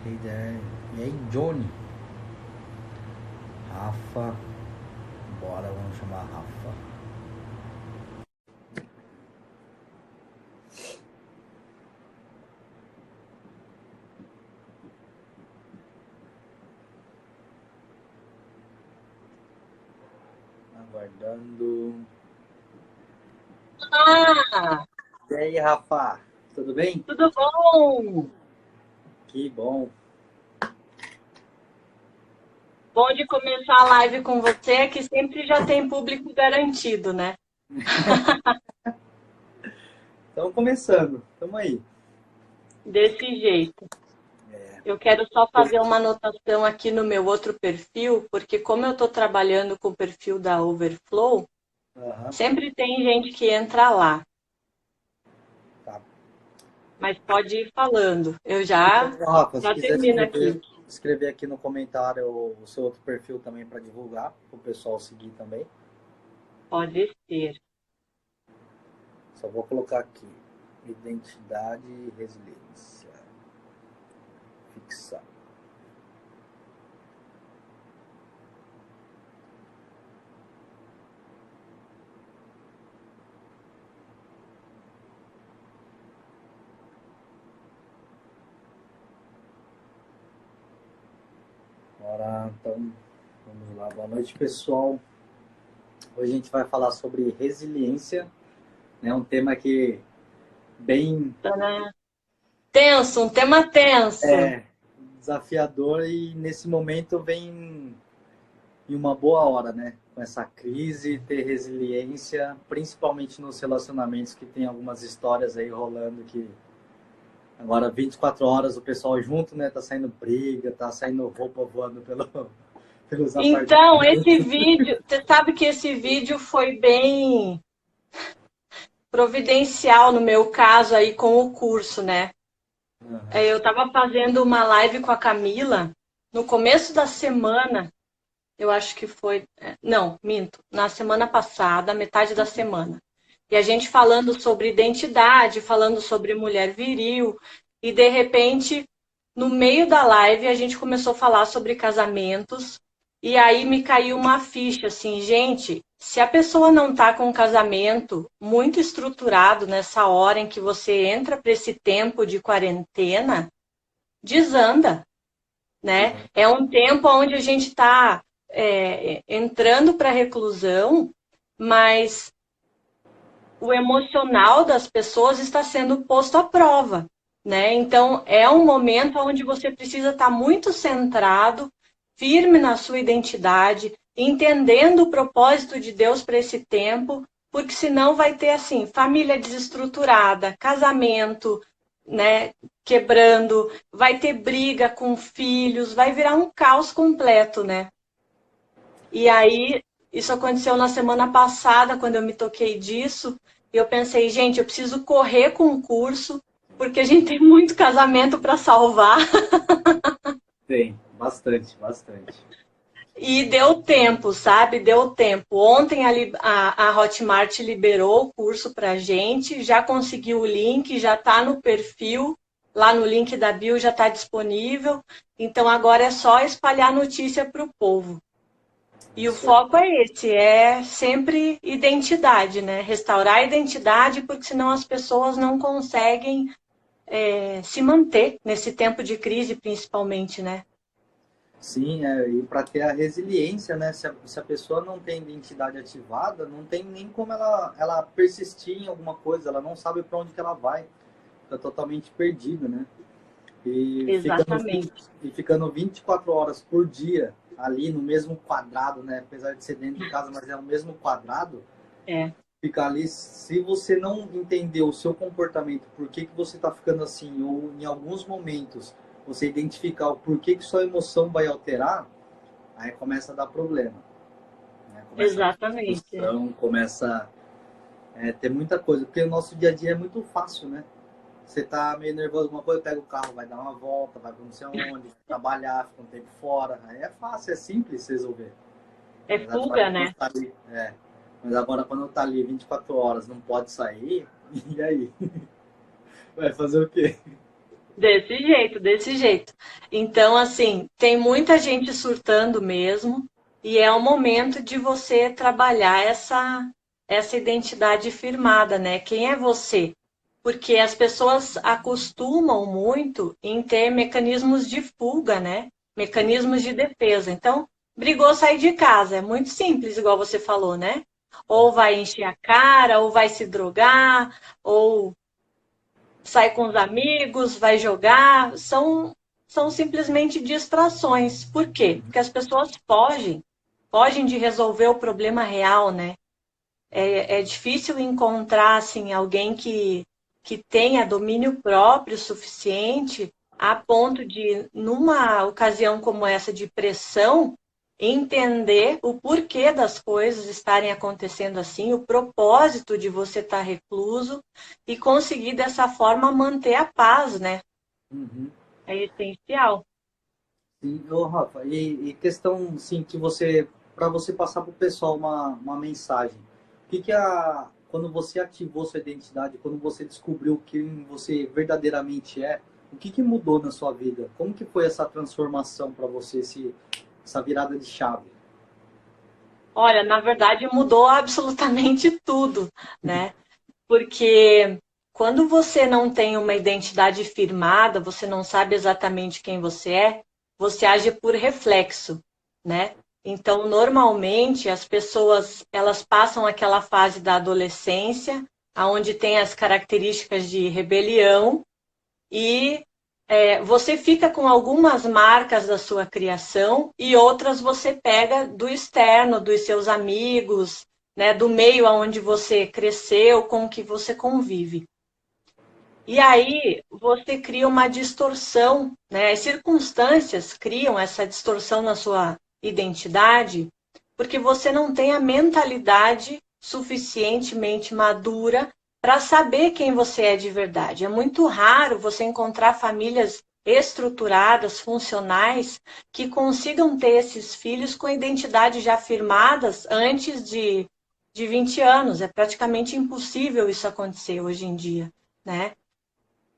Hey there. E aí, Johnny? Rafa. Bora, vamos chamar a Rafa. Aguardando. Ah, E aí, Rafa? Tudo bem? tudo bom? Que bom. Bom de começar a live com você, que sempre já tem público garantido, né? Estamos começando. Estamos aí. Desse jeito. Eu quero só fazer uma anotação aqui no meu outro perfil, porque como eu estou trabalhando com o perfil da Overflow, Aham. sempre tem gente que entra lá, Tá. mas pode ir falando. Eu Então, já, Rafa, se já quiser termino aqui. escrever aqui no comentário o seu outro perfil também para divulgar, para o pessoal seguir também. Pode ser. Só vou colocar aqui. Identidade e resiliência. Fixar. Bora, então, vamos lá. Boa noite, pessoal. Hoje a gente vai falar sobre resiliência, né? Um tema que bem Tadã. Tenso, um tema tenso. desafiador e nesse momento vem em uma boa hora, né? Com essa crise, ter resiliência, principalmente nos relacionamentos que tem algumas histórias aí rolando que agora 24 horas o pessoal junto, né? Tá saindo briga, tá saindo roupa voando pelos Então, esse apartamentos. vídeo, você sabe que esse vídeo foi bem providencial no meu caso aí com o curso, né? Uhum. Eu estava fazendo uma live com a Camila no começo da semana, eu acho que foi, não, minto, na semana passada, metade da semana. E a gente falando sobre identidade, falando sobre mulher viril, e de repente, no meio da live, a gente começou a falar sobre casamentos, e aí me caiu uma ficha assim, gente, se a pessoa não está com um casamento muito estruturado nessa hora em que você entra para esse tempo de quarentena, desanda, né? É um tempo onde a gente está entrando para a reclusão, mas o emocional das pessoas está sendo posto à prova, né? Então é um momento onde você precisa estar muito centrado, firme na sua identidade, entendendo o propósito de Deus para esse tempo, porque senão vai ter assim, família desestruturada, casamento, né, quebrando, vai ter briga com filhos, vai virar um caos completo, né? E aí, isso aconteceu na semana passada, quando eu me toquei disso, e eu pensei, gente, eu preciso correr com o curso, porque a gente tem muito casamento para salvar. Tem, bastante, bastante. E deu tempo, sabe? Deu tempo. Ontem a Hotmart liberou o curso para a gente, já conseguiu o link, já está no perfil, lá no link da bio já está disponível. Então agora é só espalhar notícia para o povo. E o Isso aí. foco é esse, é sempre identidade, né? Restaurar a identidade, porque senão as pessoas não conseguem se manter nesse tempo de crise, principalmente, né? Sim, e para ter a resiliência, né? Se a pessoa não tem identidade ativada, não tem nem como ela persistir em alguma coisa, ela não sabe para onde que ela vai, fica totalmente perdida, né? E ficando, Exatamente. e ficando 24 horas por dia ali no mesmo quadrado, né? Apesar de ser dentro de casa, mas é o mesmo quadrado, É, ficar ali, se você não entender o seu comportamento, por que, que você está ficando assim, ou em alguns momentos você identificar o porquê que sua emoção vai alterar, aí começa a dar problema. Né? Começa a ter exatamente. discussão, começa ter muita coisa, porque o nosso dia a dia é muito fácil, né? Você tá meio nervoso, alguma coisa, pega o carro, vai dar uma volta, vai para não sei onde, trabalhar, fica um tempo fora. Aí é fácil, é simples resolver. É Mas agora fuga, quando né? tá ali, mas agora quando tá ali 24 horas, não pode sair, e aí? Vai fazer o quê? Desse jeito, desse jeito. Então, assim, tem muita gente surtando mesmo, e é o momento de você trabalhar essa identidade firmada, né? Quem é você? Porque as pessoas acostumam muito em ter mecanismos de fuga, né? Mecanismos de defesa. Então, brigou sair de casa, é muito simples, igual você falou, né? Ou vai encher a cara, ou vai se drogar, ou sai com os amigos, vai jogar, são simplesmente distrações. Por quê? Porque as pessoas fogem de resolver o problema real, né? É difícil encontrar assim, alguém que tenha domínio próprio suficiente a ponto de, numa ocasião como essa de pressão, entender o porquê das coisas estarem acontecendo assim, o propósito de você estar recluso e conseguir dessa forma manter a paz, né? Uhum. É essencial. Sim, ô Rafa, e questão, sim, que você, para você passar para o pessoal uma mensagem, o que que quando você ativou sua identidade, quando você descobriu quem você verdadeiramente é, o que que mudou na sua vida? Como que foi essa transformação para você, essa virada de chave? Olha, na verdade mudou absolutamente tudo, né? Porque quando você não tem uma identidade firmada, você não sabe exatamente quem você age por reflexo, né? Então, normalmente as pessoas, elas passam aquela fase da adolescência, aonde tem as características de rebelião e você fica com algumas marcas da sua criação e outras você pega do externo, dos seus amigos, né, do meio onde você cresceu, com que você convive. E aí você cria uma distorção, né? As circunstâncias criam essa distorção na sua identidade, porque você não tem a mentalidade suficientemente madura para saber quem você é de verdade. É muito raro você encontrar famílias estruturadas, funcionais, que consigam ter esses filhos com identidade já firmadas antes de 20 anos. É praticamente impossível isso acontecer hoje em dia, né?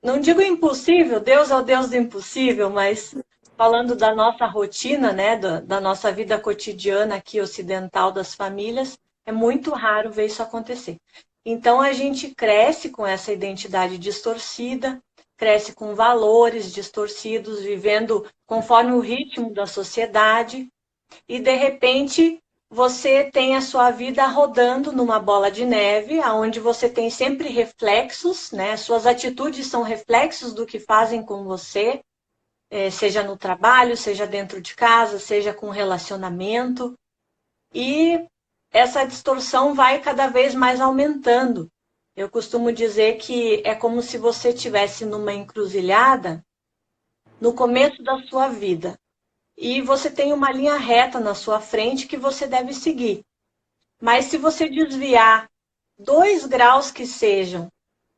Não digo impossível, Deus é o Deus do impossível, mas falando da nossa rotina, né, da nossa vida cotidiana aqui ocidental das famílias, é muito raro ver isso acontecer. Então a gente cresce com essa identidade distorcida, cresce com valores distorcidos, vivendo conforme o ritmo da sociedade, e de repente você tem a sua vida rodando numa bola de neve, onde você tem sempre reflexos, né? Suas atitudes são reflexos do que fazem com você, seja no trabalho, seja dentro de casa, seja com relacionamento. E essa distorção vai cada vez mais aumentando. Eu costumo dizer que é como se você estivesse numa encruzilhada no começo da sua vida e você tem uma linha reta na sua frente que você deve seguir. Mas se você desviar 2 graus que sejam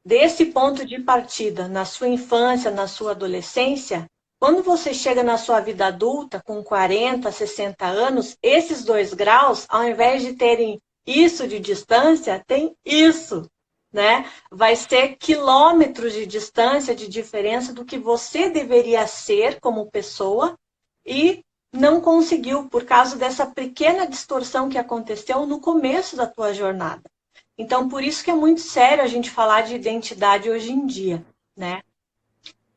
desse ponto de partida na sua infância, na sua adolescência, quando você chega na sua vida adulta, com 40, 60 anos, esses 2 graus, ao invés de terem isso de distância, tem isso, né? Vai ser quilômetros de distância, de diferença do que você deveria ser como pessoa e não conseguiu por causa dessa pequena distorção que aconteceu no começo da tua jornada. Então, por isso que é muito sério a gente falar de identidade hoje em dia, né?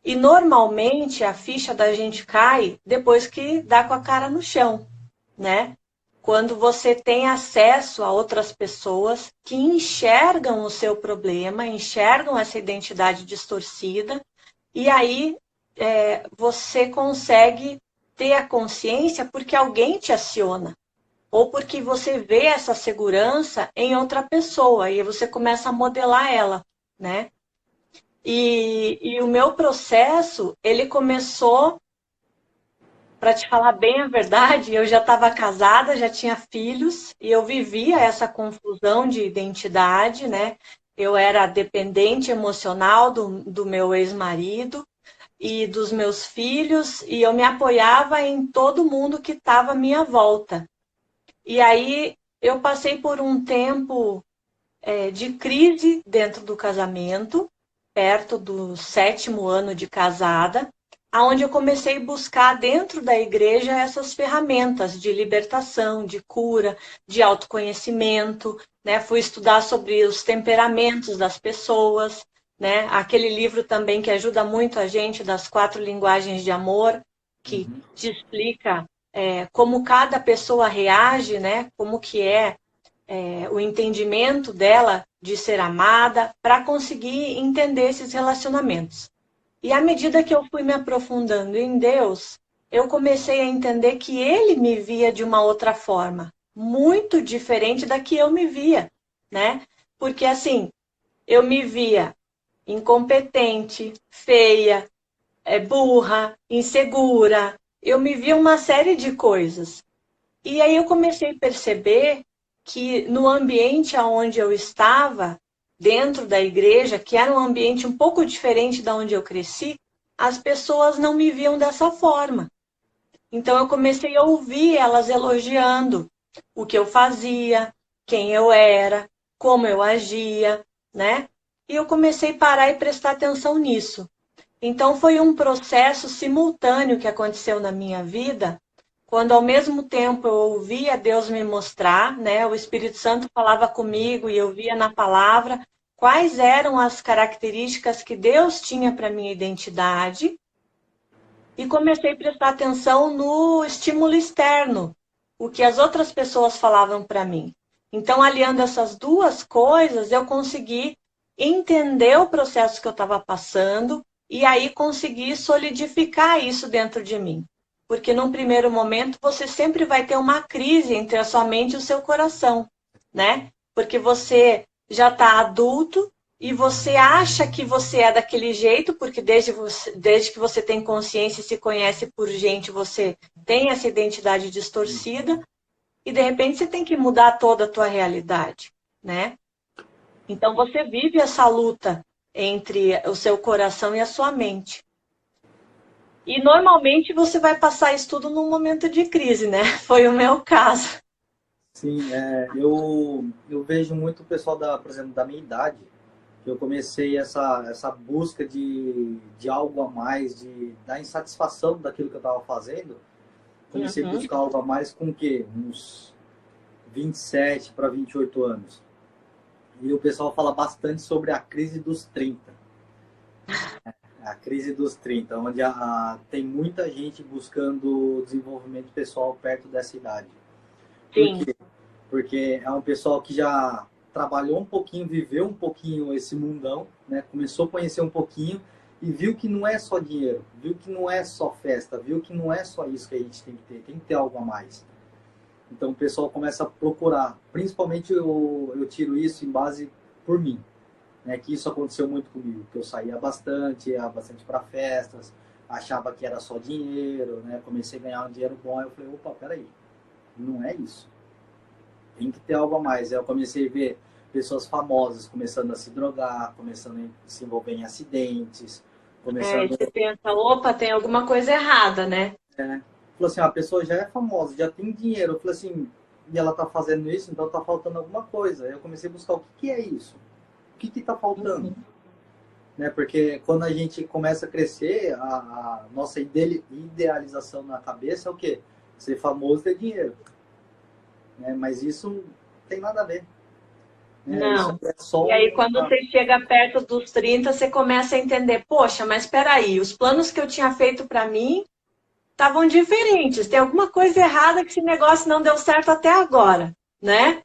E normalmente a ficha da gente cai depois que dá com a cara no chão, né? Quando você tem acesso a outras pessoas que enxergam o seu problema, enxergam essa identidade distorcida, e aí você consegue ter a consciência porque alguém te aciona, ou porque você vê essa segurança em outra pessoa, e você começa a modelar ela, né? E o meu processo, ele começou, para te falar bem a verdade, eu já estava casada, já tinha filhos, e eu vivia essa confusão de identidade, né? Eu era dependente emocional do meu ex-marido e dos meus filhos, e eu me apoiava em todo mundo que estava à minha volta. E aí eu passei por um tempo de crise dentro do casamento, perto do 7º ano de casada, aonde eu comecei a buscar dentro da igreja essas ferramentas de libertação, de cura, de autoconhecimento, né? Fui estudar sobre os temperamentos das pessoas, né? Aquele livro também que ajuda muito a gente, das 4 linguagens de amor, que te explica como cada pessoa reage, né? Como que o entendimento dela de ser amada, para conseguir entender esses relacionamentos. E à medida que eu fui me aprofundando em Deus, eu comecei a entender que Ele me via de uma outra forma, muito diferente da que eu me via, né? Porque assim, eu me via incompetente, feia, burra, insegura, eu me via uma série de coisas. E aí eu comecei a perceber que no ambiente onde eu estava, dentro da igreja, que era um ambiente um pouco diferente da onde eu cresci, as pessoas não me viam dessa forma. Então eu comecei a ouvir elas elogiando o que eu fazia, quem eu era, como eu agia, né? E eu comecei a parar e prestar atenção nisso. Então foi um processo simultâneo que aconteceu na minha vida, quando ao mesmo tempo eu ouvia Deus me mostrar, né? O Espírito Santo falava comigo e eu via na palavra quais eram as características que Deus tinha para minha identidade, e comecei a prestar atenção no estímulo externo, o que as outras pessoas falavam para mim. Então, aliando essas duas coisas, eu consegui entender o processo que eu estava passando e aí consegui solidificar isso dentro de mim. Porque num primeiro momento você sempre vai ter uma crise entre a sua mente e o seu coração, né? Porque você já está adulto e você acha que você é daquele jeito, porque desde que você tem consciência e se conhece por gente, você tem essa identidade distorcida, e de repente você tem que mudar toda a tua realidade, né? Então você vive essa luta entre o seu coração e a sua mente. E normalmente você vai passar isso tudo num momento de crise, né? Foi o meu caso. Sim, eu vejo muito o pessoal, por exemplo, da minha idade, que eu comecei essa busca de algo a mais, da insatisfação daquilo que eu estava fazendo. Comecei a buscar algo a mais com o quê? Uns 27 para 28 anos. E o pessoal fala bastante sobre a crise dos 30. A crise dos 30, onde tem muita gente buscando desenvolvimento pessoal perto dessa idade. Sim. Por quê? Porque é um pessoal que já trabalhou um pouquinho, viveu um pouquinho esse mundão, né? Começou a conhecer um pouquinho e viu que não é só dinheiro, viu que não é só festa, viu que não é só isso que a gente tem que ter algo a mais. Então o pessoal começa a procurar, principalmente eu tiro isso em base por mim, né? Que isso aconteceu muito comigo, que eu saía bastante, ia bastante para festas, achava que era só dinheiro, né? Comecei a ganhar um dinheiro bom, eu falei, opa, peraí, não é isso. Tem que ter algo a mais. Aí eu comecei a ver pessoas famosas começando a se drogar, começando a se envolver em acidentes, começando... Você pensa, opa, tem alguma coisa errada, né? Falou assim, a pessoa já é famosa, já tem dinheiro. Eu falei assim, e ela tá fazendo isso, então tá faltando alguma coisa. Aí eu comecei a buscar o que é isso? O que tá faltando? Né? Porque quando a gente começa a crescer, a nossa idealização na cabeça é o quê? Ser famoso e ter dinheiro. Né? Mas isso não tem nada a ver. Não. E aí, quando você chega perto dos 30, você começa a entender, poxa, mas espera aí, os planos que eu tinha feito para mim estavam diferentes. Tem alguma coisa errada que esse negócio não deu certo até agora, né?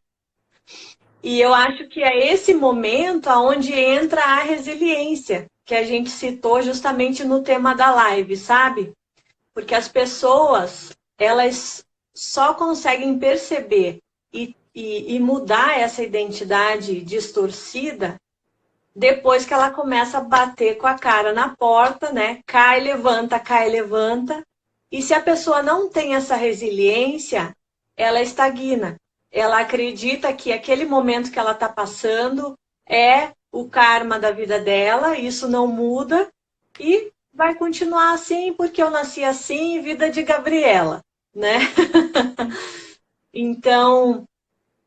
E eu acho que é esse momento aonde entra a resiliência, que a gente citou justamente no tema da live, sabe? Porque as pessoas, elas só conseguem perceber e mudar essa identidade distorcida depois que ela começa a bater com a cara na porta, né? Cai, levanta, cai, levanta. E se a pessoa não tem essa resiliência, ela estagna. Ela acredita que aquele momento que ela está passando é o karma da vida dela, isso não muda e vai continuar assim porque eu nasci assim, vida de Gabriela, né? Então,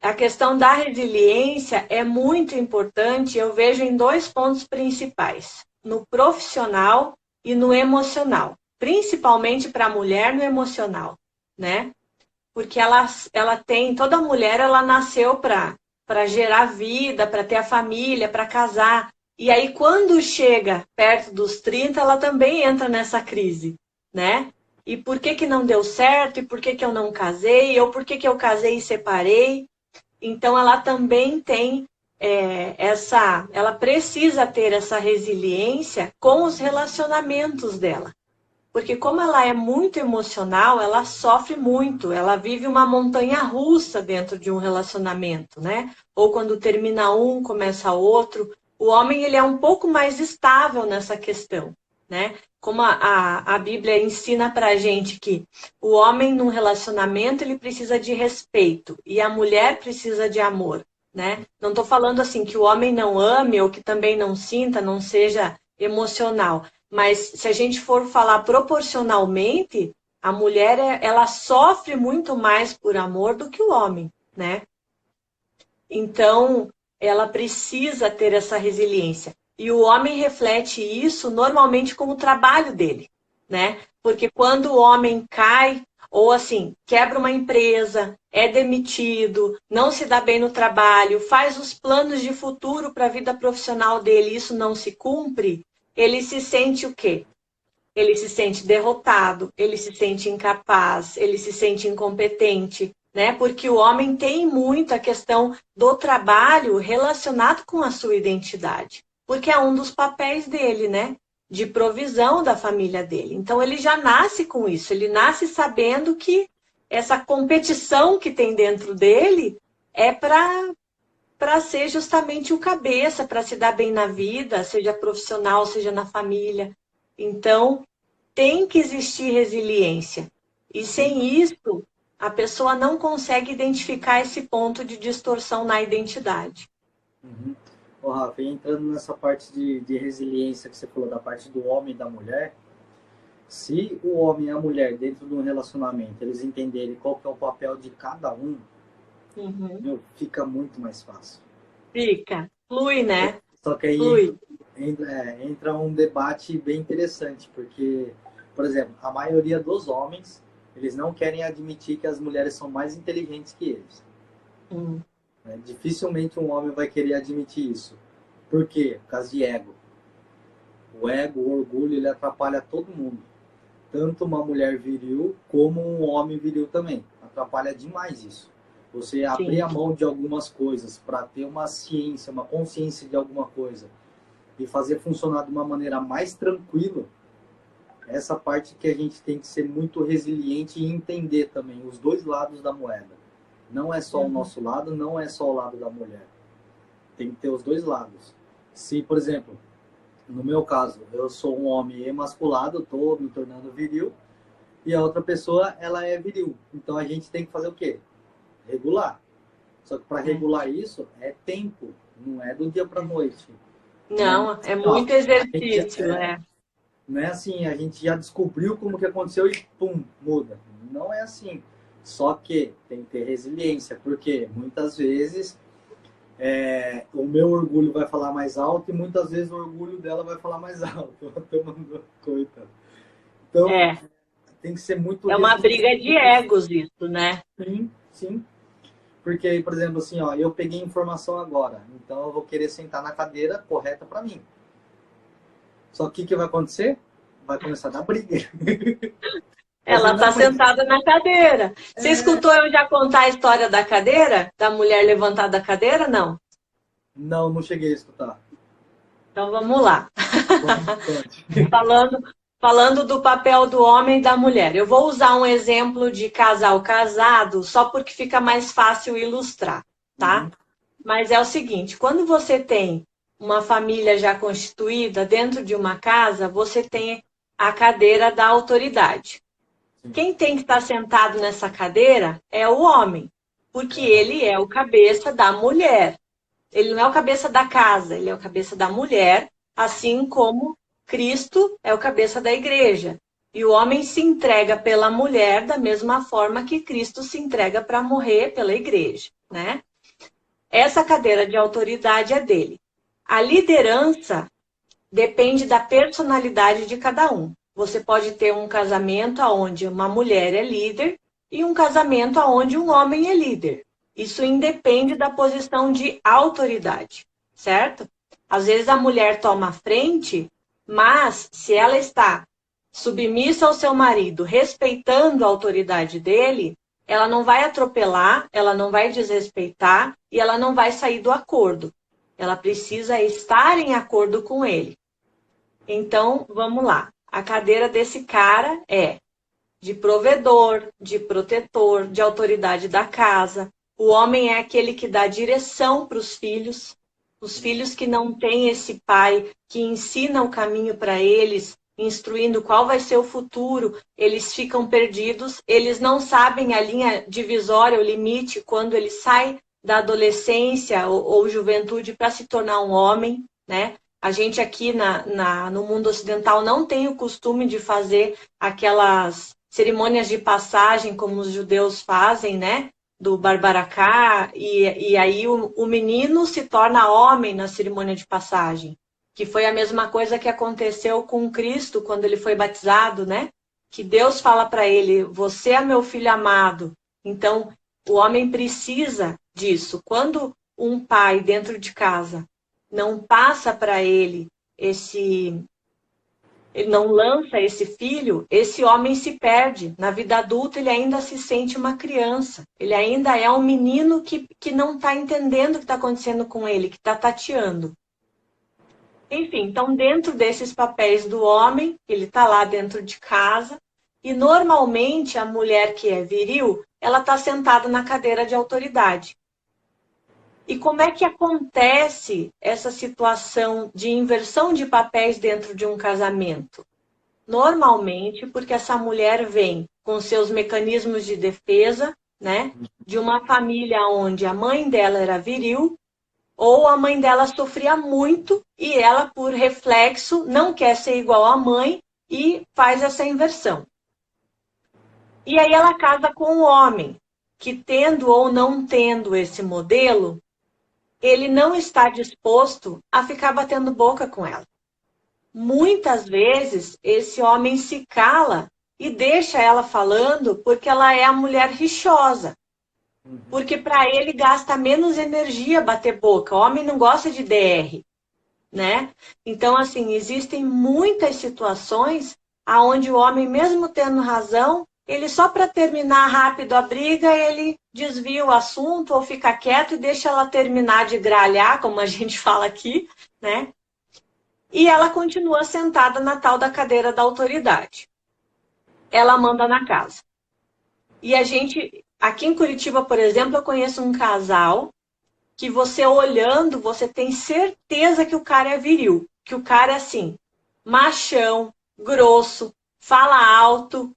a questão da resiliência é muito importante, eu vejo em 2 pontos principais, no profissional e no emocional, principalmente para a mulher no emocional, né? Porque ela tem, toda mulher, ela nasceu para gerar vida, para ter a família, para casar. E aí, quando chega perto dos 30, ela também entra nessa crise, né? E por que não deu certo? E por que eu não casei? Ou por que eu casei e separei? Então, ela também tem ela precisa ter essa resiliência com os relacionamentos dela. Porque como ela é muito emocional, ela sofre muito, ela vive uma montanha-russa dentro de um relacionamento, né? Ou quando termina um, começa outro. O homem, ele é um pouco mais estável nessa questão, né? Como a Bíblia ensina pra gente que o homem num relacionamento, ele precisa de respeito e a mulher precisa de amor, né? Não estou falando assim que o homem não ame ou que também não sinta, não seja emocional. Mas se a gente for falar proporcionalmente, a mulher ela sofre muito mais por amor do que o homem, né? Então, ela precisa ter essa resiliência. E o homem reflete isso normalmente com o trabalho dele, né? Porque quando o homem cai, ou assim, quebra uma empresa, é demitido, não se dá bem no trabalho, faz os planos de futuro para a vida profissional dele, isso não se cumpre, ele se sente o quê? Ele se sente derrotado, ele se sente incapaz, ele se sente incompetente, né? Porque o homem tem muito a questão do trabalho relacionado com a sua identidade, porque é um dos papéis dele, né? De provisão da família dele. Então ele já nasce com isso, ele nasce sabendo que essa competição que tem dentro dele é para ser justamente o cabeça, para se dar bem na vida, seja profissional, seja na família. Então, tem que existir resiliência. E sem isso, a pessoa não consegue identificar esse ponto de distorção na identidade. Uhum. Ô, Rafa, entrando nessa parte de resiliência que você falou da parte do homem e da mulher, se o homem e a mulher dentro de um relacionamento, eles entenderem qual que é o papel de cada um, fica muito mais fácil. Fica. Flui, né? Só que aí Flui. entra um debate bem interessante, porque, por exemplo, a maioria dos homens, eles não querem admitir que as mulheres são mais inteligentes que eles. Dificilmente um homem vai querer admitir isso. Por quê? Por causa de ego. O ego, o orgulho, ele atrapalha todo mundo. Tanto uma mulher viril, como um homem viril também. Atrapalha demais isso. Você abrir a mão de algumas coisas para ter uma ciência, uma consciência de alguma coisa e fazer funcionar de uma maneira mais tranquila, essa parte que a gente tem que ser muito resiliente e entender também os dois lados da moeda. Não é só o nosso lado, não é só o lado da mulher. Tem que ter os dois lados. Se, por exemplo, no meu caso, eu sou um homem emasculado, estou me tornando viril, e a outra pessoa, ela é viril. Então a gente tem que fazer o quê? Regular. Só que para regular isso é tempo, não é do dia para a noite. Não, é muito exercício, né? Não é assim, a gente já descobriu como que aconteceu e pum, muda. Não é assim. Só que tem que ter resiliência, porque muitas vezes o meu orgulho vai falar mais alto e muitas vezes o orgulho dela vai falar mais alto. Coitado. Então, tem que ser muito... É uma briga de egos isso, né? Sim, sim. Porque, por exemplo, assim, ó, eu peguei informação agora, então eu vou querer sentar na cadeira correta para mim. Só que o que vai acontecer? Vai começar a dar briga. Ela está sentada na cadeira. Você escutou eu já contar a história da cadeira? Da mulher levantada da cadeira, não? Não, não cheguei a escutar. Então vamos lá. Falando do papel do homem e da mulher. Eu vou usar um exemplo de casal casado só porque fica mais fácil ilustrar, tá? Mas é o seguinte, quando você tem uma família já constituída dentro de uma casa, você tem a cadeira da autoridade. Quem tem que estar sentado nessa cadeira é o homem, porque ele é o cabeça da mulher. Ele não é o cabeça da casa, ele é o cabeça da mulher, assim como Cristo é o cabeça da igreja. E o homem se entrega pela mulher da mesma forma que Cristo se entrega para morrer pela igreja, né? essa cadeira de autoridade é dele. A liderança depende da personalidade de cada um. Você pode ter um casamento onde uma mulher é líder e um casamento onde um homem é líder. Isso independe da posição de autoridade, certo? Às vezes a mulher toma a frente, mas se ela está submissa ao seu marido, respeitando a autoridade dele, ela não vai atropelar, ela não vai desrespeitar e ela não vai sair do acordo. Ela precisa estar em acordo com ele. Então, vamos lá. A cadeira desse cara é de provedor, de protetor, de autoridade da casa. O homem é aquele que dá direção para os filhos que não têm esse pai que ensina o caminho para eles, instruindo qual vai ser o futuro, eles ficam perdidos, eles não sabem a linha divisória, o limite, quando ele sai da adolescência ou juventude para se tornar um homem, né? A gente aqui no mundo ocidental não tem o costume de fazer aquelas cerimônias de passagem como os judeus fazem, né? Do Barbaracá, e aí o menino se torna homem na cerimônia de passagem, que foi a mesma coisa que aconteceu com Cristo quando ele foi batizado, né? Que Deus fala para ele, você é meu filho amado. Então, o homem precisa disso. Quando um pai dentro de casa não passa para ele ele não lança esse filho, esse homem se perde. Na vida adulta, ele ainda se sente uma criança. Ele ainda é um menino que não está entendendo o que está acontecendo com ele, que está tateando. Enfim, então, dentro desses papéis do homem, ele está lá dentro de casa, e normalmente a mulher que é viril, ela está sentada na cadeira de autoridade. E como é que acontece essa situação de inversão de papéis dentro de um casamento? Normalmente porque essa mulher vem com seus mecanismos de defesa, né? De uma família onde a mãe dela era viril, ou a mãe dela sofria muito e ela, por reflexo, não quer ser igual à mãe e faz essa inversão. E aí ela casa com um homem que, tendo ou não tendo esse modelo, ele não está disposto a ficar batendo boca com ela. Muitas vezes, esse homem se cala e deixa ela falando porque ela é a mulher rixosa. Porque para ele gasta menos energia bater boca. O homem não gosta de DR, né? Então, assim, existem muitas situações onde o homem, mesmo tendo razão, ele só para terminar rápido a briga, ele desvia o assunto ou fica quieto e deixa ela terminar de gralhar, como a gente fala aqui, né? E ela continua sentada na tal da cadeira da autoridade. Ela manda na casa. E a gente, aqui em Curitiba, por exemplo, eu conheço um casal que você olhando, você tem certeza que o cara é viril. Que o cara é assim, machão, grosso, fala alto,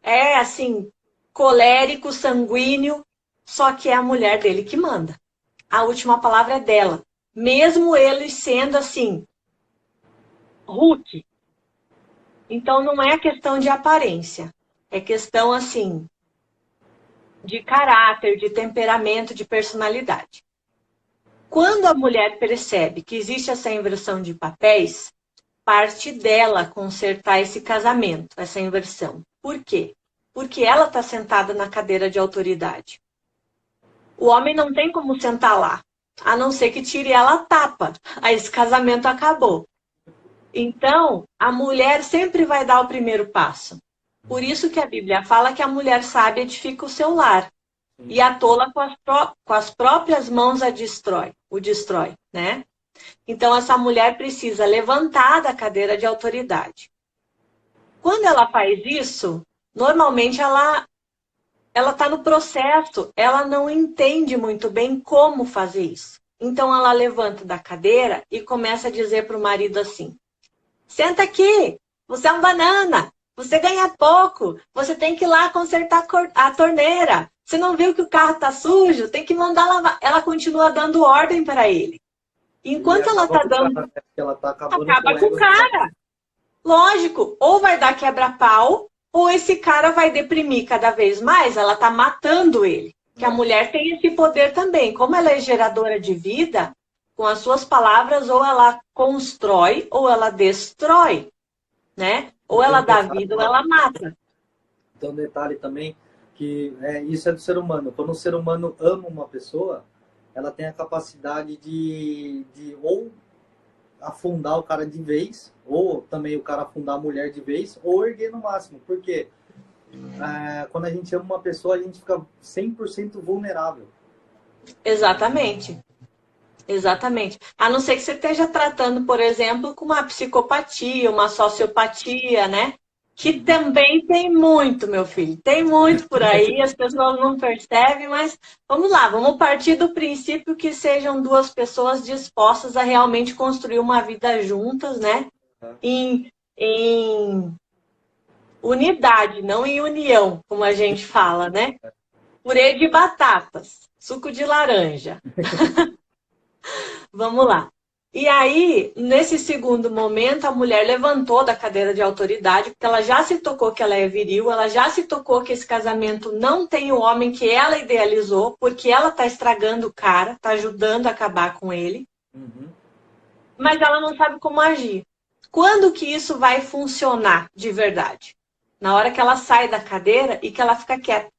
é assim, colérico, sanguíneo, só que é a mulher dele que manda. A última palavra é dela. Mesmo ele sendo assim, Hulk. Então não é questão de aparência. É questão assim, de caráter, de temperamento, de personalidade. Quando a mulher percebe que existe essa inversão de papéis, parte dela consertar esse casamento, essa inversão. Por quê? Porque ela está sentada na cadeira de autoridade. O homem não tem como sentar lá, a não ser que tire ela a tapa. Aí esse casamento acabou. Então, a mulher sempre vai dar o primeiro passo. Por isso que a Bíblia fala que a mulher sábia edifica o seu lar. E a tola com as próprias mãos o destrói, né? Então, essa mulher precisa levantar da cadeira de autoridade. Quando ela faz isso, normalmente ela está no processo, ela não entende muito bem como fazer isso. Então, ela levanta da cadeira e começa a dizer para o marido assim, senta aqui, você é um banana, você ganha pouco, você tem que ir lá consertar a torneira. Você não viu que o carro está sujo? Tem que mandar lavar. Ela continua dando ordem para ele. Enquanto ela está dando... acaba com o cara. Lógico, ou vai dar quebra-pau, ou esse cara vai deprimir cada vez mais, ela está matando ele. que a mulher tem esse poder também. Como ela é geradora de vida, com as suas palavras, ou ela constrói ou ela destrói, né? Ou ela dá vida ou ela mata. Então, um detalhe também, que isso é do ser humano. Quando o ser humano ama uma pessoa, ela tem a capacidade de ou afundar o cara de vez, ou também o cara afundar a mulher de vez, ou erguer no máximo. Por quê? Quando a gente ama uma pessoa, a gente fica 100% vulnerável. Exatamente. Exatamente. A não ser que você esteja tratando, por exemplo, com uma psicopatia, uma sociopatia, né? Que também tem muito, meu filho. Tem muito por aí, as pessoas não percebem, mas vamos lá, vamos partir do princípio que sejam duas pessoas dispostas a realmente construir uma vida juntas, né? Em unidade, não em união, como a gente fala, né? Purê de batatas, suco de laranja. Vamos lá. E aí, nesse segundo momento, a mulher levantou da cadeira de autoridade, porque ela já se tocou que ela é viril, ela já se tocou que esse casamento não tem o homem que ela idealizou, porque ela está estragando o cara, está ajudando a acabar com ele. Uhum. Mas ela não sabe como agir. Quando que isso vai funcionar de verdade? Na hora que ela sai da cadeira e que ela fica quieta.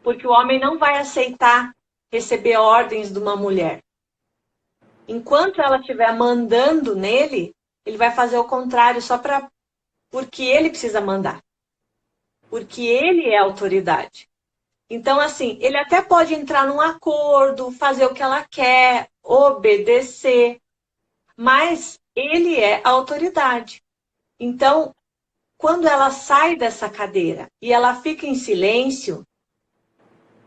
Porque o homem não vai aceitar receber ordens de uma mulher. Enquanto ela estiver mandando nele, ele vai fazer o contrário só porque ele precisa mandar. Porque ele é autoridade. Então, assim, ele até pode entrar num acordo, fazer o que ela quer, obedecer, mas ele é a autoridade. Então, quando ela sai dessa cadeira e ela fica em silêncio,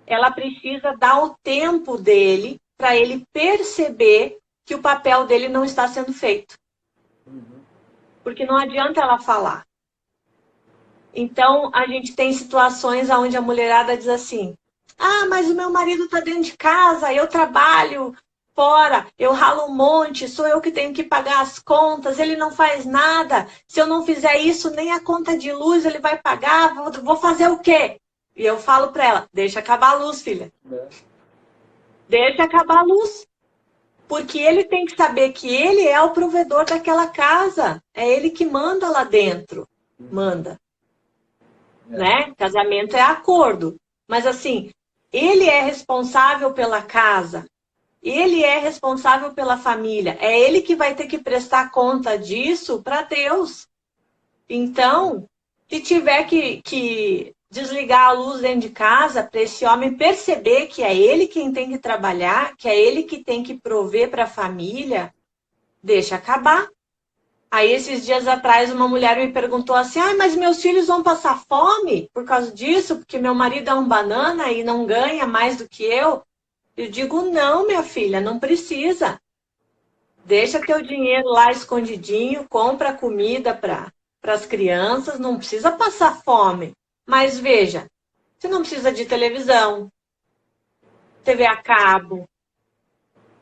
ela precisa dar o tempo dele para ele perceber que o papel dele não está sendo feito. Porque não adianta ela falar. Então, a gente tem situações onde a mulherada diz assim: mas o meu marido está dentro de casa, eu trabalho fora, eu ralo um monte, sou eu que tenho que pagar as contas, ele não faz nada. Se eu não fizer isso, nem a conta de luz ele vai pagar, vou fazer o quê? E eu falo para ela: deixa acabar a luz, filha. Deixa acabar a luz. Porque ele tem que saber que ele é o provedor daquela casa. É ele que manda lá dentro. Manda. Né? Casamento é acordo. Mas assim, ele é responsável pela casa. Ele é responsável pela família. É ele que vai ter que prestar conta disso para Deus. Então, se tiver que desligar a luz dentro de casa para esse homem perceber que é ele quem tem que trabalhar, que é ele que tem que prover para a família, deixa acabar. Aí, esses dias atrás, uma mulher me perguntou assim: mas meus filhos vão passar fome por causa disso? Porque meu marido é um banana e não ganha mais do que eu? Eu digo: não, minha filha, não precisa. Deixa teu dinheiro lá escondidinho, compra comida para as crianças, não precisa passar fome. Mas veja, você não precisa de televisão, TV a cabo.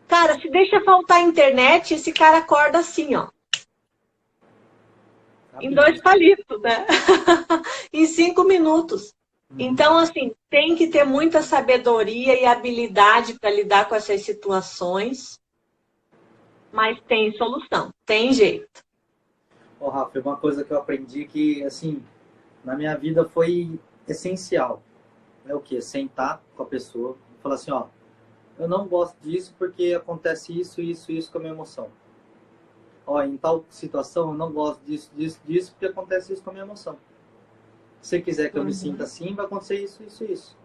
Cara, se deixa faltar a internet, esse cara acorda assim, ó. Em 2 palitos, né? Em 5 minutos. Então, assim, tem que ter muita sabedoria e habilidade para lidar com essas situações. Mas tem solução, tem jeito. Rafa, uma coisa que eu aprendi que, assim, na minha vida foi essencial. É o quê? Sentar com a pessoa e falar assim: eu não gosto disso porque acontece isso, isso, isso com a minha emoção. Em tal situação eu não gosto disso, disso, disso porque acontece isso com a minha emoção. Se você quiser que eu me sinta assim, vai acontecer isso, isso, isso.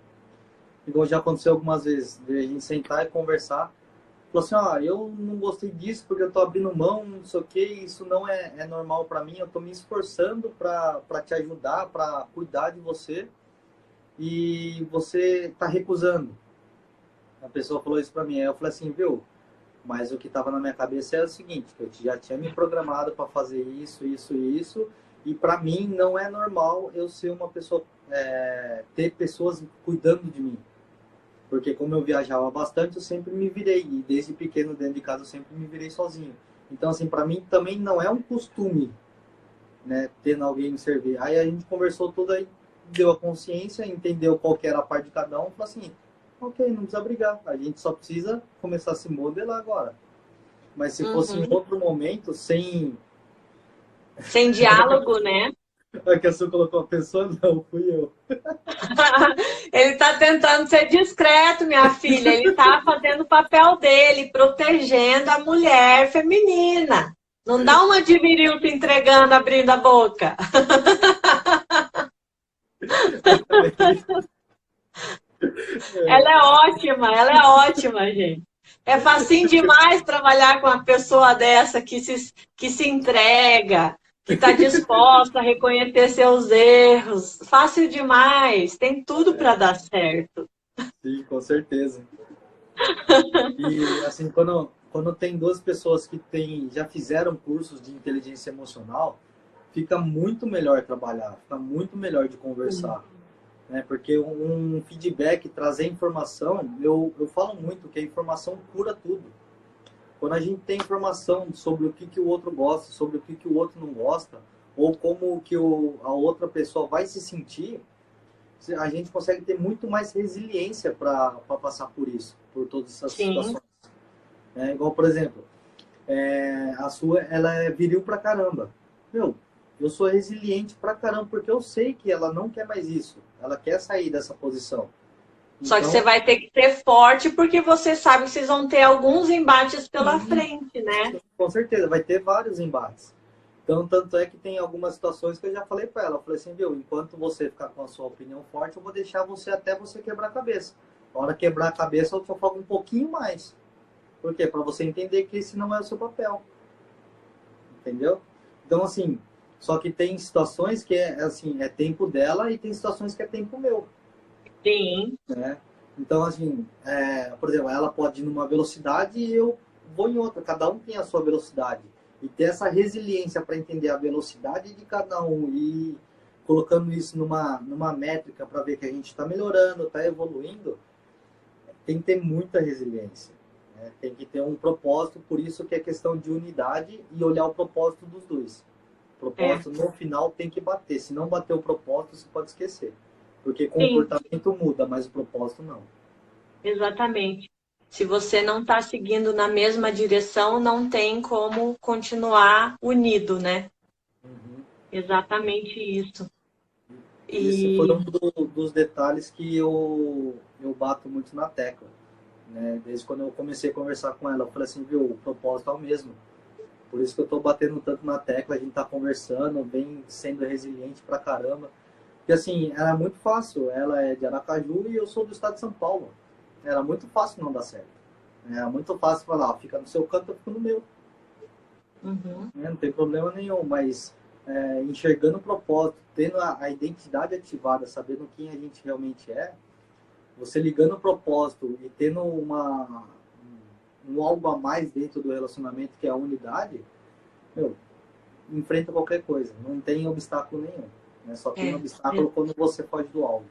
Igual já aconteceu algumas vezes, de a gente sentar e conversar. Falou assim: eu não gostei disso porque eu tô abrindo mão, não sei o que, isso não é normal para mim, eu tô me esforçando para te ajudar, para cuidar de você, e você tá recusando. A pessoa falou isso para mim, aí eu falei assim: viu, mas o que tava na minha cabeça era o seguinte, que eu já tinha me programado para fazer isso, isso e isso, e para mim não é normal eu ser uma pessoa, ter pessoas cuidando de mim. Porque como eu viajava bastante, eu sempre me virei. E desde pequeno, dentro de casa, eu sempre me virei sozinho. Então, assim, para mim também não é um costume, né, tendo alguém me servir. Aí a gente conversou tudo aí, deu a consciência, entendeu qual que era a parte de cada um, falou assim, ok, não precisa brigar, a gente só precisa começar a se modelar agora. Mas se fosse em outro momento, sem... Sem diálogo, né? A que a Su colocou a pessoa, não, fui eu. Ele está tentando ser discreto, minha filha. Ele está fazendo o papel dele, protegendo a mulher feminina. Não dá uma de virilta entregando, abrindo a boca. Ela é ótima, gente. É facinho demais trabalhar com uma pessoa dessa que se entrega, que está disposta a reconhecer seus erros. Fácil demais, tem tudo para dar certo. Sim, com certeza. E assim, quando tem duas pessoas que já fizeram cursos de inteligência emocional, fica muito melhor trabalhar, fica muito melhor de conversar. Né? Porque um feedback, trazer informação, eu falo muito que a informação cura tudo. Quando a gente tem informação sobre o que o outro gosta, sobre o que o outro não gosta, ou como que a outra pessoa vai se sentir, a gente consegue ter muito mais resiliência para passar por isso, por todas essas situações. Igual, por exemplo, a sua, ela é viril pra caramba. Meu, eu sou resiliente pra caramba, porque eu sei que ela não quer mais isso. Ela quer sair dessa posição. Só que você vai ter que ser forte, porque você sabe que vocês vão ter alguns embates pela frente, né? Com certeza, vai ter vários embates. Então, tanto é que tem algumas situações que eu já falei para ela. Eu falei assim, viu, enquanto você ficar com a sua opinião forte, eu vou deixar você até você quebrar a cabeça. Na hora de quebrar a cabeça, eu te falo um pouquinho mais. Por quê? Para você entender que esse não é o seu papel. Entendeu? Então, assim, só que tem situações que é tempo dela e tem situações que é tempo meu. Sim. Né? Então, assim, por exemplo, ela pode ir numa velocidade e eu vou em outra. Cada um tem a sua velocidade. E ter essa resiliência para entender a velocidade de cada um e colocando isso numa métrica para ver que a gente está melhorando, está evoluindo, tem que ter muita resiliência. Né? Tem que ter um propósito, por isso que é questão de unidade e olhar o propósito dos dois. O propósito no final tem que bater. Se não bater o propósito, você pode esquecer. Porque comportamento muda, mas o propósito não. Exatamente. Se você não está seguindo na mesma direção, não tem como continuar unido, né? Exatamente isso. Esse foi um dos detalhes que eu bato muito na tecla. Né? Desde quando eu comecei a conversar com ela, eu falei assim, viu, o propósito é o mesmo. Por isso que eu estou batendo tanto na tecla, a gente está conversando, vem sendo resiliente pra caramba. Porque assim, era muito fácil. Ela é de Aracaju e eu sou do estado de São Paulo. Era muito fácil não dar certo. Era muito fácil falar, fica no seu canto, eu fico no meu. Não tem problema nenhum, mas enxergando o propósito, tendo a identidade ativada, sabendo quem a gente realmente é, você ligando o propósito e tendo um algo a mais dentro do relacionamento, que é a unidade, enfrenta qualquer coisa. Não tem obstáculo nenhum. Né? Só tem obstáculo quando você foge do alvo.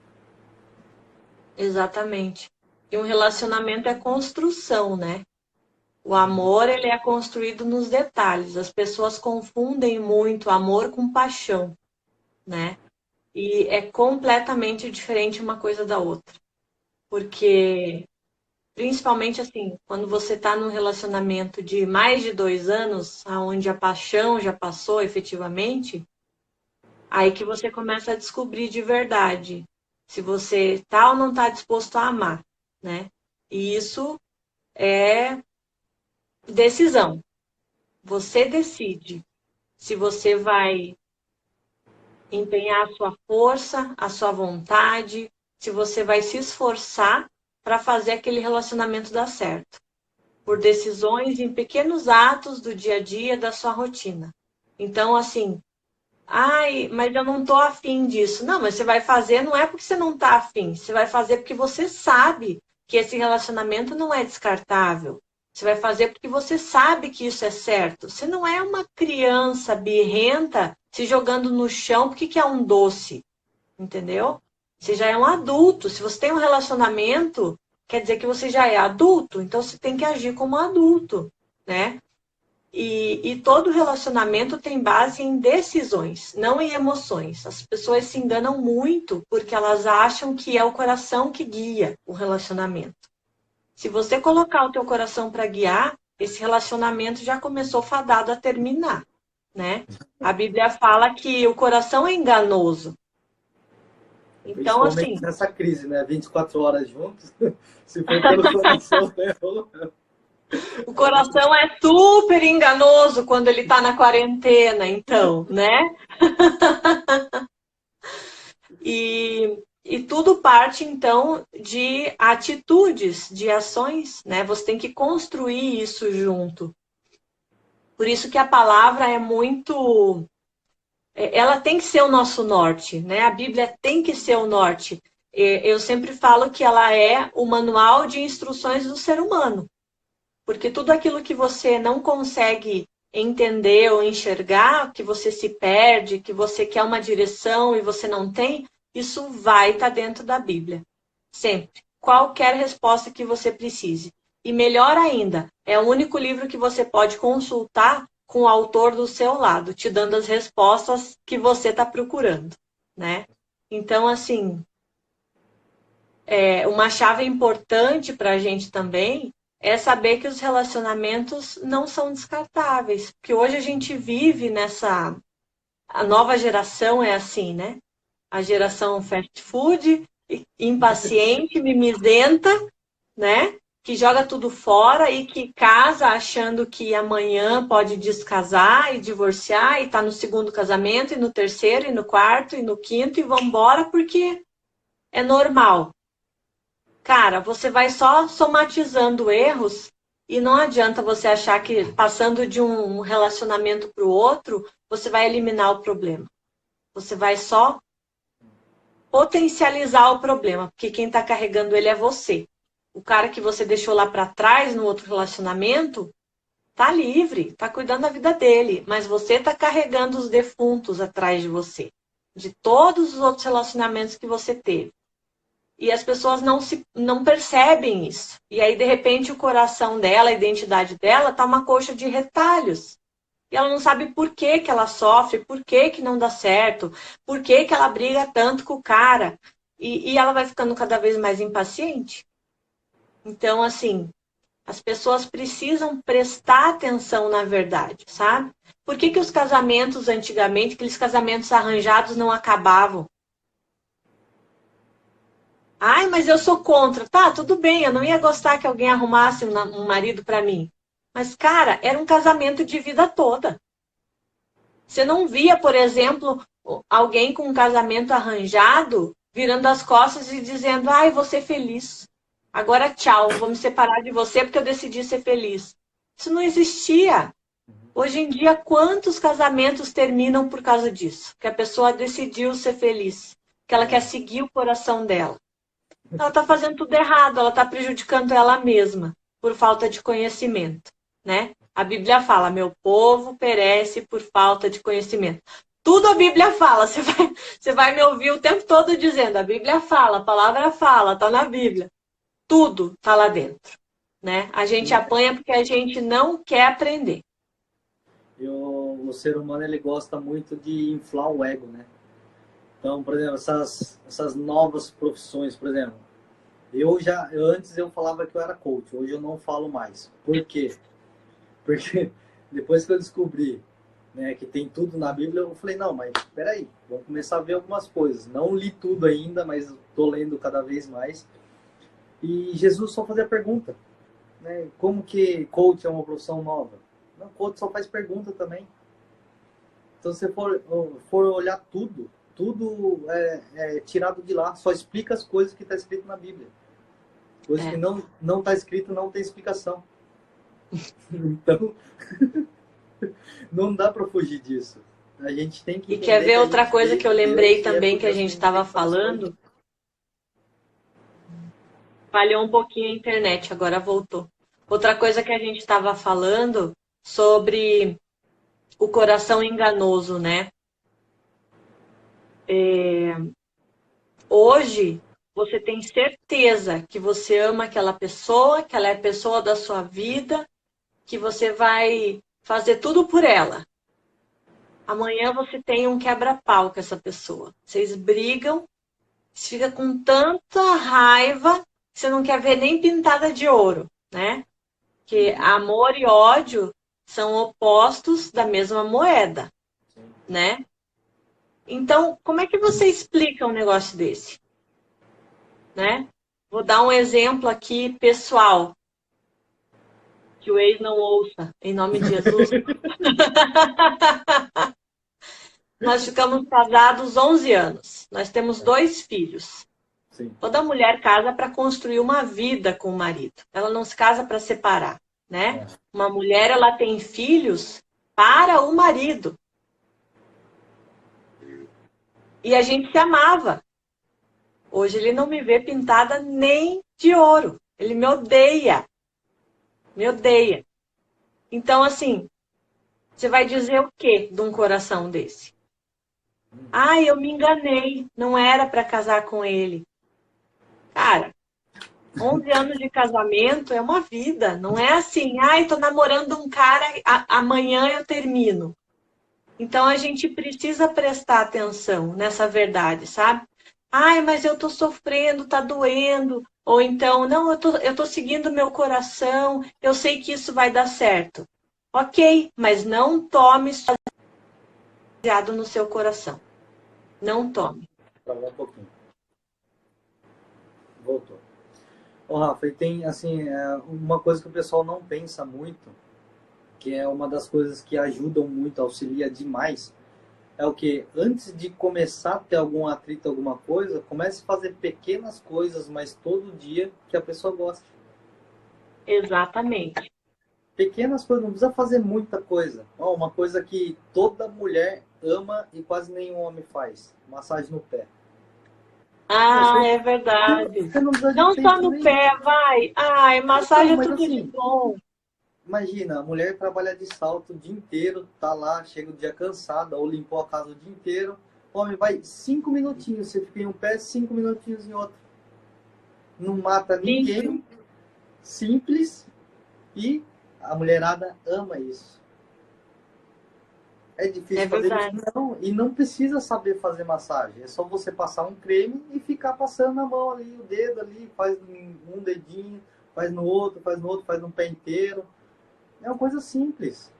Exatamente. E um relacionamento é construção, né? O amor, ele é construído nos detalhes. As pessoas confundem muito amor com paixão, né? E é completamente diferente uma coisa da outra. Porque, principalmente assim, quando você está num relacionamento de mais de 2 anos, onde a paixão já passou efetivamente, aí que você começa a descobrir de verdade se você está ou não está disposto a amar, né? E isso é decisão. Você decide se você vai empenhar a sua força, a sua vontade, se você vai se esforçar para fazer aquele relacionamento dar certo. Por decisões em pequenos atos do dia a dia, da sua rotina. Então, assim, mas eu não tô afim disso. Não, mas você vai fazer não é porque você não tá afim. Você vai fazer porque você sabe que esse relacionamento não é descartável. Você vai fazer porque você sabe que isso é certo. Você não é uma criança birrenta se jogando no chão porque quer um doce. Entendeu? Você já é um adulto. Se você tem um relacionamento, quer dizer que você já é adulto. Então você tem que agir como adulto, né? E todo relacionamento tem base em decisões, não em emoções. As pessoas se enganam muito porque elas acham que é o coração que guia o relacionamento. Se você colocar o teu coração para guiar, esse relacionamento já começou fadado a terminar, né? A Bíblia fala que o coração é enganoso. Então, Principalmente assim, nessa crise, né? 24 horas juntos. Se for pelo coração, o coração é super enganoso quando ele está na quarentena, então, né? E tudo parte, então, de atitudes, de ações, né? Você tem que construir isso junto. Por isso que a palavra é muito... Ela tem que ser o nosso norte, né? A Bíblia tem que ser o norte. Eu sempre falo que ela é o manual de instruções do ser humano. Porque tudo aquilo que você não consegue entender ou enxergar, que você se perde, que você quer uma direção e você não tem, isso vai estar dentro da Bíblia. Sempre. Qualquer resposta que você precise. E melhor ainda, é o único livro que você pode consultar com o autor do seu lado, te dando as respostas que você está procurando, né? Então, assim, uma chave importante para a gente também é saber que os relacionamentos não são descartáveis. Porque hoje a gente vive nessa... A nova geração é assim, né? A geração fast food, impaciente, mimizenta, né? Que joga tudo fora e que casa achando que amanhã pode descasar e divorciar e tá no segundo casamento, e no terceiro, e no quarto, e no quinto, e vambora porque é normal. Cara, você vai só somatizando erros e não adianta você achar que passando de um relacionamento para o outro, você vai eliminar o problema. Você vai só potencializar o problema, porque quem está carregando ele é você. O cara que você deixou lá para trás no outro relacionamento tá livre, tá cuidando da vida dele, mas você está carregando os defuntos atrás de você, de todos os outros relacionamentos que você teve. E as pessoas não percebem isso. E aí, de repente, o coração dela, a identidade dela, tá uma coxa de retalhos. E ela não sabe por que que ela sofre, por que que não dá certo, por que que ela briga tanto com o cara. E ela vai ficando cada vez mais impaciente. Então, assim, as pessoas precisam prestar atenção na verdade, sabe? Por que que os casamentos antigamente, aqueles casamentos arranjados, não acabavam? Ai, mas eu sou contra. Tá, tudo bem, eu não ia gostar que alguém arrumasse um marido para mim. Mas, cara, era um casamento de vida toda. Você não via, por exemplo, alguém com um casamento arranjado virando as costas e dizendo: ai, vou ser feliz. Agora tchau, vou me separar de você porque eu decidi ser feliz. Isso não existia. Hoje em dia, quantos casamentos terminam por causa disso? Que a pessoa decidiu ser feliz, que ela quer seguir o coração dela. Ela está fazendo tudo errado, ela está prejudicando ela mesma por falta de conhecimento, né? A Bíblia fala, meu povo perece por falta de conhecimento. Tudo a Bíblia fala, você vai me ouvir o tempo todo dizendo, a Bíblia fala, a palavra fala, está na Bíblia. Tudo está lá dentro, né? A gente apanha porque a gente não quer aprender. E o ser humano, ele gosta muito de inflar o ego, né? Então, por exemplo, essas novas profissões, por exemplo, antes eu falava que eu era coach, hoje eu não falo mais. Por quê? Porque depois que eu descobri, né, que tem tudo na Bíblia, eu falei, não, mas peraí, vamos começar a ver algumas coisas. Não li tudo ainda, mas estou lendo cada vez mais. E Jesus só fazia pergunta, né? Como que coach é uma profissão nova? Não, coach só faz pergunta também. Então, se for olhar tudo é tirado de lá. Só explica as coisas que está escrito na Bíblia. Coisas que não está escrito, não tem explicação. Então, não dá para fugir disso. A gente tem que... E quer ver outra coisa que eu lembrei também que a gente estava falando? Falhou um pouquinho a internet, agora voltou. Outra coisa que a gente estava falando sobre o coração enganoso, né? Hoje, você tem certeza que você ama aquela pessoa, que ela é a pessoa da sua vida, que você vai fazer tudo por ela. Amanhã você tem um quebra-pau com essa pessoa. Vocês brigam, você fica com tanta raiva que você não quer ver nem pintada de ouro, né? Que amor e ódio são opostos da mesma moeda, né? Então, como é que você explica um negócio desse? Né? Vou dar um exemplo aqui pessoal, que o ex não ouça, em nome de Jesus. Nós ficamos casados 11 anos. Nós temos 2 filhos. Sim. Toda mulher casa para construir uma vida com o marido. Ela não se casa para separar, né? Uma mulher, ela tem filhos para o marido. E a gente se amava. Hoje ele não me vê pintada nem de ouro. Ele me odeia. Me odeia. Então, assim, você vai dizer o quê de um coração desse? Ah, eu me enganei. Não era para casar com ele. Cara, 11 anos de casamento é uma vida. Não é assim, ai, tô namorando um cara, amanhã eu termino. Então, a gente precisa prestar atenção nessa verdade, sabe? Ai, mas eu tô sofrendo, tá doendo. Ou então, não, eu tô seguindo meu coração, eu sei que isso vai dar certo. Ok, mas não tome baseado no seu coração. Não tome. Travou um pouquinho. Voltou. Ô, Rafa, e tem, assim, uma coisa que o pessoal não pensa muito, que é uma das coisas que ajudam muito, auxilia demais, é o que? Antes de começar a ter algum atrito, alguma coisa, comece a fazer pequenas coisas, mas todo dia que a pessoa gosta. Exatamente. Pequenas coisas, não precisa fazer muita coisa. Ó, uma coisa que toda mulher ama e quase nenhum homem faz: massagem no pé. Ah, é verdade. Você não precisa de Não só tempo no nem. pé, vai. Ai, massagem é Mas tudo de assim, bom. imagina, a mulher trabalha de salto o dia inteiro, tá lá, chega o dia cansada, ou limpou a casa o dia inteiro. O homem vai 5 minutinhos, você fica em um pé, 5 minutinhos em outro. Não mata ninguém, simples, e a mulherada ama isso. É difícil fazer isso, não, e não precisa saber fazer massagem. É só você passar um creme e ficar passando a mão ali, o dedo ali, faz um dedinho, faz no outro, faz no pé inteiro. É uma coisa simples.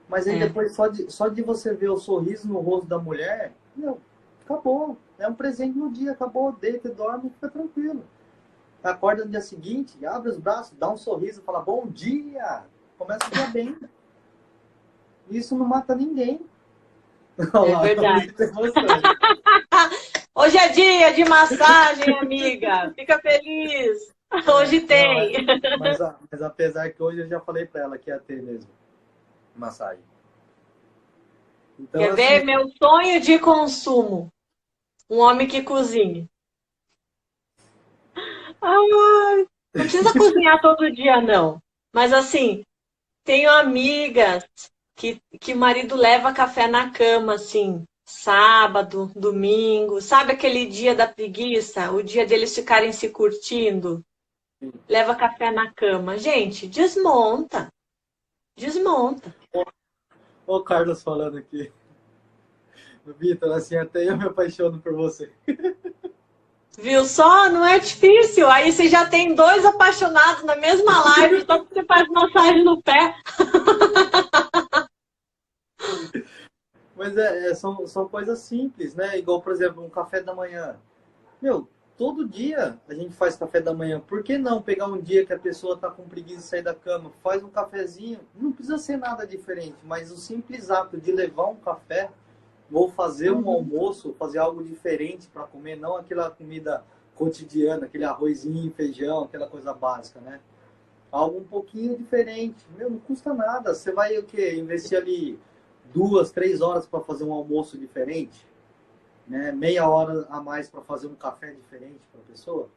Mas aí depois, só de você ver o sorriso no rosto da mulher, meu, acabou. É um presente no dia, acabou, deita, dorme, fica tranquilo. Acorda no dia seguinte, abre os braços, dá um sorriso, fala bom dia, começa o dia bem. Isso não mata ninguém. É verdade. Hoje é dia de massagem, amiga. Fica feliz. Hoje tem. Mas apesar que hoje eu já falei pra ela que ia ter mesmo massagem. Então, Quer ver? Meu sonho de consumo. Um homem que cozinhe. Não precisa cozinhar todo dia, não. Mas assim, tenho amigas que o marido leva café na cama, assim, sábado, domingo. Sabe aquele dia da preguiça? O dia deles ficarem se curtindo? Leva café na cama. Gente, desmonta. Desmonta. Ó o Carlos falando aqui. Vitor, assim, até eu me apaixono por você. Viu só? Não é difícil. Aí você já tem 2 apaixonados na mesma live, só que você faz massagem no pé. Mas são coisas simples, né? Igual, por exemplo, um café da manhã. Meu, todo dia a gente faz café da manhã. Por que não pegar um dia que a pessoa tá com preguiça de sair da cama, faz um cafezinho? Não precisa ser nada diferente, mas o simples ato de levar um café ou fazer um almoço, fazer algo diferente para comer, não aquela comida cotidiana, aquele arrozinho, feijão, aquela coisa básica, né? Algo um pouquinho diferente. Meu, não custa nada. Você vai o quê? Investir ali 2, 3 horas para fazer um almoço diferente, né? Meia hora a mais para fazer um café diferente para a pessoa.